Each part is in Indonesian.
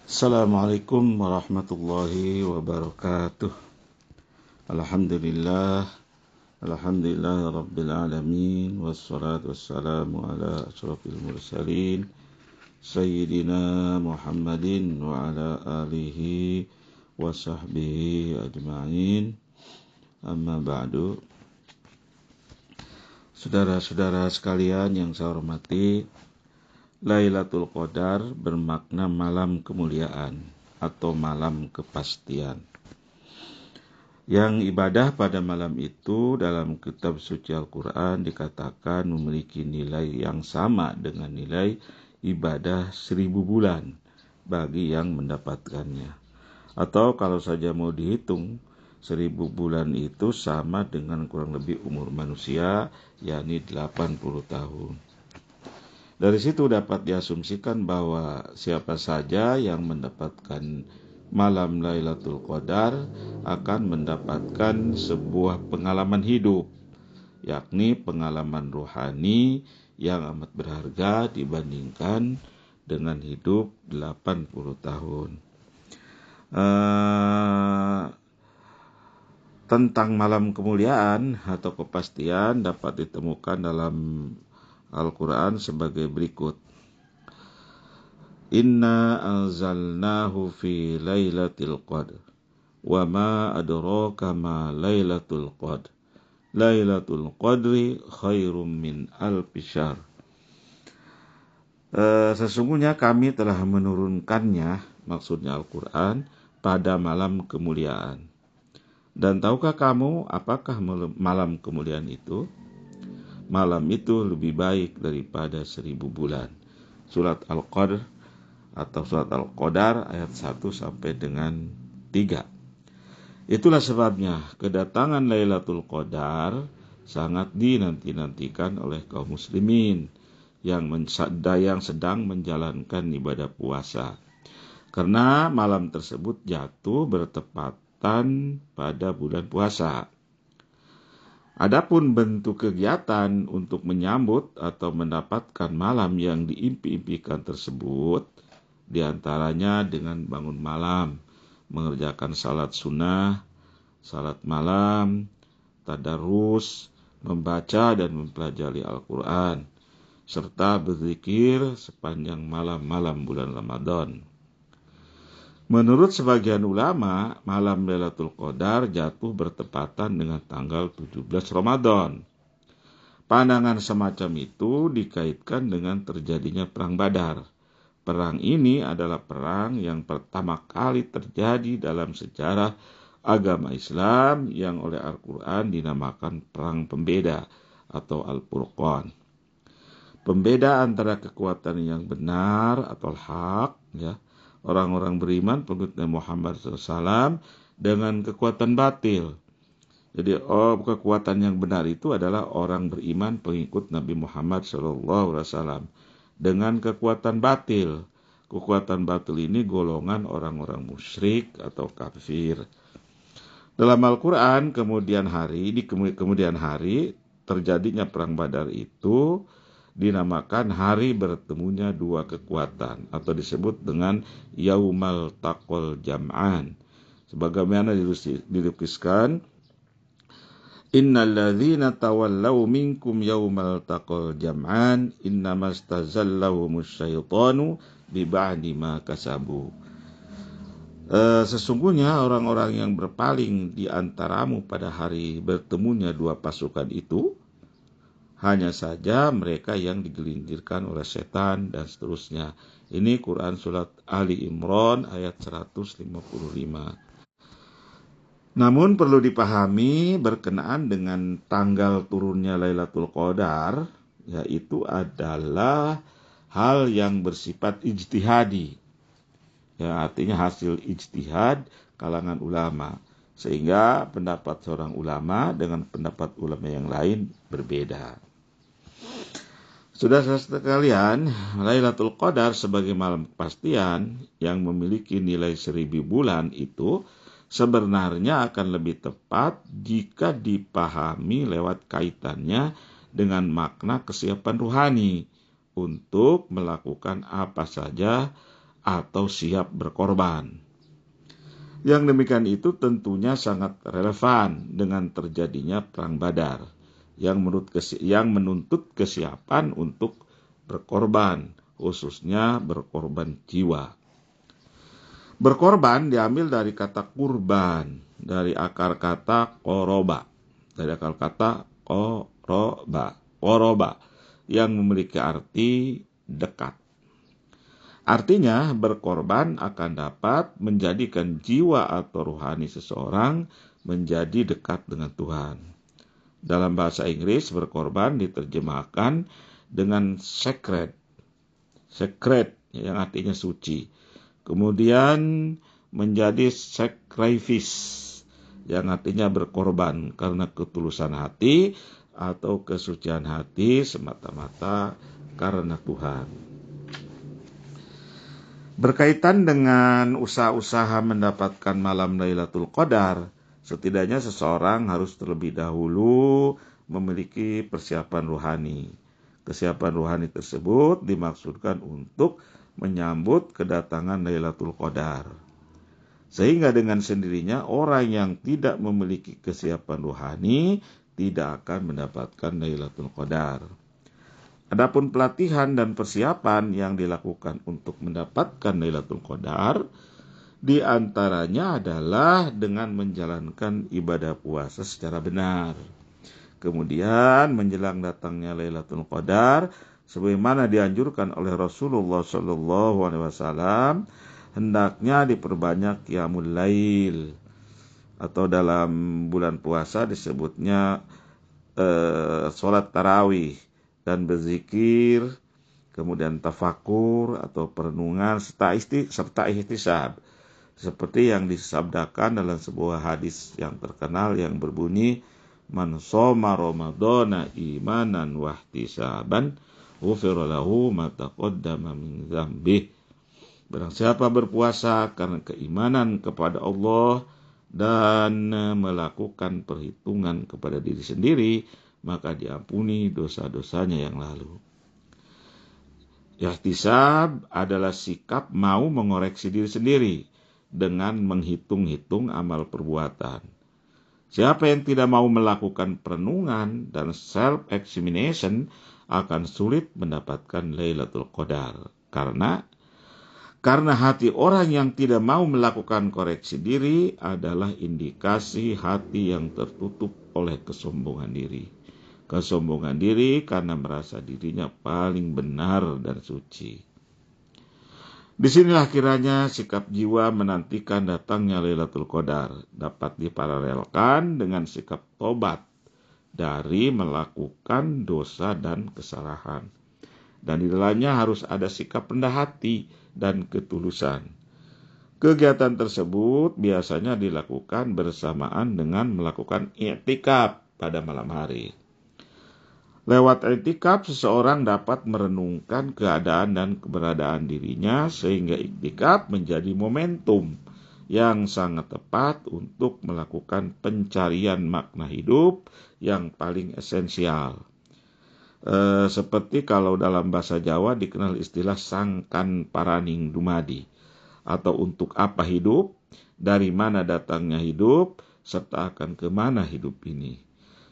Assalamualaikum warahmatullahi wabarakatuh. Alhamdulillah Rabbil alamin, wassalatu wassalamu ala asyrafil mursalin Sayyidina Muhammadin wa ala alihi wa sahbihi ajma'in. Amma ba'du. Saudara-saudara sekalian yang saya hormati, Lailatul Qadar bermakna malam kemuliaan atau malam kepastian. Yang ibadah pada malam itu dalam kitab suci Al-Quran dikatakan memiliki nilai yang sama dengan nilai ibadah 1000 bulan bagi yang mendapatkannya. Atau kalau saja mau dihitung, 1000 bulan itu sama dengan kurang lebih umur manusia, yakni 80 tahun. Dari situ dapat diasumsikan bahwa siapa saja yang mendapatkan malam Lailatul Qadar akan mendapatkan sebuah pengalaman hidup, yakni pengalaman rohani yang amat berharga dibandingkan dengan hidup 80 tahun. Tentang malam kemuliaan atau kepastian dapat ditemukan dalam Al-Quran sebagai berikut. Inna anzalnahu fi lailatul qadr wa ma adraka ma lailatul qadr lailatul qadri khairum min alfi syahr. Sesungguhnya kami telah menurunkannya, maksudnya Al-Quran, pada malam kemuliaan. Dan tahukah kamu apakah malam kemuliaan itu? Malam itu lebih baik daripada 1000 bulan. Surat Al-Qadr atau surat Al-Qadar ayat 1 sampai dengan 3. Itulah sebabnya kedatangan Lailatul Qadar sangat dinanti-nantikan oleh kaum muslimin yang sedang menjalankan ibadah puasa. Karena malam tersebut jatuh bertepatan pada bulan puasa. Adapun bentuk kegiatan untuk menyambut atau mendapatkan malam yang diimpi-impikan tersebut, diantaranya dengan bangun malam, mengerjakan salat sunnah, salat malam, tadarus, membaca dan mempelajari Al-Quran, serta berzikir sepanjang malam-malam bulan Ramadan. Menurut sebagian ulama, malam Lailatul Qadar jatuh bertepatan dengan tanggal 17 Ramadan. Pandangan semacam itu dikaitkan dengan terjadinya Perang Badar. Perang ini adalah perang yang pertama kali terjadi dalam sejarah agama Islam yang oleh Al-Quran dinamakan Perang Pembeda atau Al-Furqan. Pembeda antara kekuatan yang benar atau hak, orang-orang beriman pengikut Nabi Muhammad SAW dengan kekuatan batil. Jadi kekuatan yang benar itu adalah orang beriman pengikut Nabi Muhammad SAW dengan kekuatan batil. Kekuatan batil ini golongan orang-orang musyrik atau kafir. Dalam Al-Quran di kemudian hari terjadinya Perang Badar itu dinamakan hari bertemunya dua kekuatan atau disebut dengan Yaumal Taqal Jam'an. Sebagaimana dilukiskan, Innal ladzina tawallaw minkum yaumal taqal jam'an innamastazallahumush syaitanu biba'di ma kasabu. Sesungguhnya orang-orang yang berpaling di antaramu pada hari bertemunya dua pasukan itu, hanya saja mereka yang digelincirkan oleh setan dan seterusnya. Ini Quran surat Ali Imran ayat 155. Namun perlu dipahami berkenaan dengan tanggal turunnya Lailatul Qadar, yaitu adalah hal yang bersifat ijtihadi. Artinya hasil ijtihad kalangan ulama. Sehingga pendapat seorang ulama dengan pendapat ulama yang lain berbeda. Saudara-saudara sekalian, Lailatul Qadar sebagai malam kepastian yang memiliki nilai 1000 bulan itu sebenarnya akan lebih tepat jika dipahami lewat kaitannya dengan makna kesiapan ruhani untuk melakukan apa saja atau siap berkorban. Yang demikian itu tentunya sangat relevan dengan terjadinya perang Badar yang menuntut kesiapan untuk berkorban, khususnya berkorban jiwa. Berkorban diambil dari kata kurban, dari akar kata koroba, koroba yang memiliki arti dekat. Artinya, berkorban akan dapat menjadikan jiwa atau rohani seseorang menjadi dekat dengan Tuhan. Dalam bahasa Inggris, berkorban diterjemahkan dengan sacred yang artinya suci. Kemudian menjadi sacrifice yang artinya berkorban karena ketulusan hati atau kesucian hati semata-mata karena Tuhan. Berkaitan dengan usaha-usaha mendapatkan malam Lailatul Qadar, setidaknya seseorang harus terlebih dahulu memiliki persiapan rohani. Kesiapan rohani tersebut dimaksudkan untuk menyambut kedatangan Lailatul Qadar. Sehingga dengan sendirinya orang yang tidak memiliki kesiapan rohani tidak akan mendapatkan Lailatul Qadar. Adapun pelatihan dan persiapan yang dilakukan untuk mendapatkan Lailatul Qadar di antaranya adalah dengan menjalankan ibadah puasa secara benar. Kemudian menjelang datangnya Lailatul Qadar, sebagaimana dianjurkan oleh Rasulullah SAW, hendaknya diperbanyak qiyamul lail, atau dalam bulan puasa disebutnya sholat tarawih, dan berzikir, kemudian tafakur atau perenungan serta ihtisab, seperti yang disabdakan dalam sebuah hadis yang terkenal yang berbunyi, man shoma ramadhana imanan wa ihtisaban ghufira lahu ma taqaddama min dzambih. Barang siapa berpuasa karena keimanan kepada Allah dan melakukan perhitungan kepada diri sendiri, maka diampuni dosa-dosanya yang lalu. Ihtisab adalah sikap mau mengoreksi diri sendiri dengan menghitung-hitung amal perbuatan. Siapa yang tidak mau melakukan perenungan dan self-examination akan sulit mendapatkan Lailatul Qadar. Karena hati orang yang tidak mau melakukan koreksi diri adalah indikasi hati yang tertutup oleh kesombongan diri. Kesombongan diri karena merasa dirinya paling benar dan suci. Disinilah kiranya sikap jiwa menantikan datangnya Lailatul Qadar dapat diparalelkan dengan sikap tobat dari melakukan dosa dan kesalahan. Dan di dalamnya harus ada sikap rendah hati dan ketulusan. Kegiatan tersebut biasanya dilakukan bersamaan dengan melakukan i'tikaf pada malam hari. Lewat i'tikaf, seseorang dapat merenungkan keadaan dan keberadaan dirinya, sehingga i'tikaf menjadi momentum yang sangat tepat untuk melakukan pencarian makna hidup yang paling esensial. Seperti kalau dalam bahasa Jawa dikenal istilah sangkan paraning dumadi, atau untuk apa hidup, dari mana datangnya hidup, serta akan kemana hidup ini.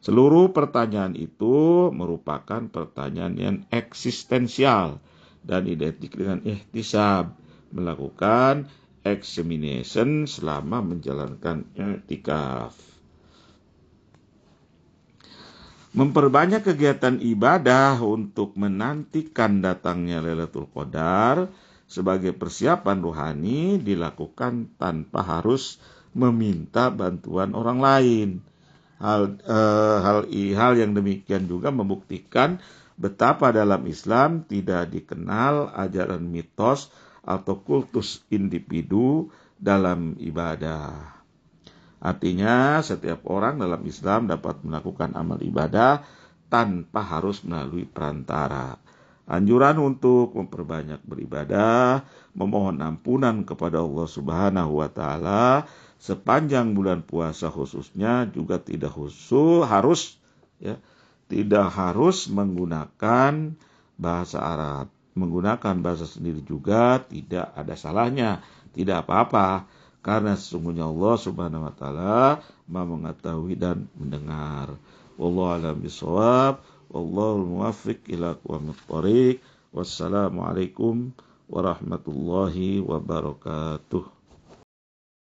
Seluruh pertanyaan itu merupakan pertanyaan yang eksistensial dan identik dengan ihtisab, melakukan examination selama menjalankan i'tikaf. Memperbanyak kegiatan ibadah untuk menantikan datangnya Lailatul Qadar sebagai persiapan rohani dilakukan tanpa harus meminta bantuan orang lain. Hal yang demikian juga membuktikan betapa dalam Islam tidak dikenal ajaran mitos atau kultus individu dalam ibadah. Artinya setiap orang dalam Islam dapat melakukan amal ibadah tanpa harus melalui perantara. Anjuran untuk memperbanyak beribadah, memohon ampunan kepada Allah Subhanahu wa Ta'ala sepanjang bulan puasa khususnya juga tidak harus menggunakan bahasa Arab, menggunakan bahasa sendiri juga tidak ada salahnya, tidak apa-apa, karena sesungguhnya Allah Subhanahu wa taala Maha mengetahui dan mendengar. Wallahu a'lam bishawab, wallahul muwaffiq ila aqwamit thoriq. Wassalamualaikum warahmatullahi wabarakatuh.